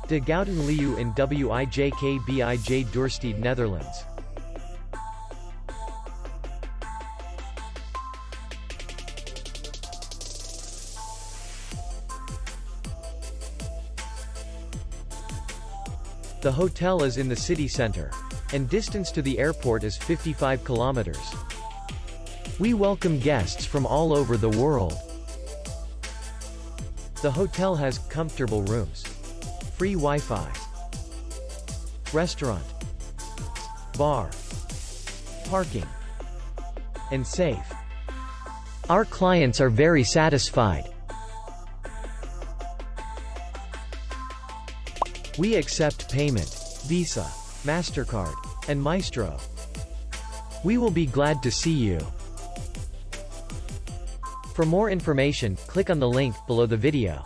De Gouden Leeuw in Wijkbij Duurstede, Netherlands. The hotel is in the city center, and distance to the airport is 55 kilometers. We welcome guests from all over the world. The hotel has comfortable rooms, free Wi-Fi, restaurant, bar, parking, and safe. Our clients are very satisfied. We accept payment, Visa, MasterCard, and Maestro. We will be glad to see you. For more information, click on the link below the video.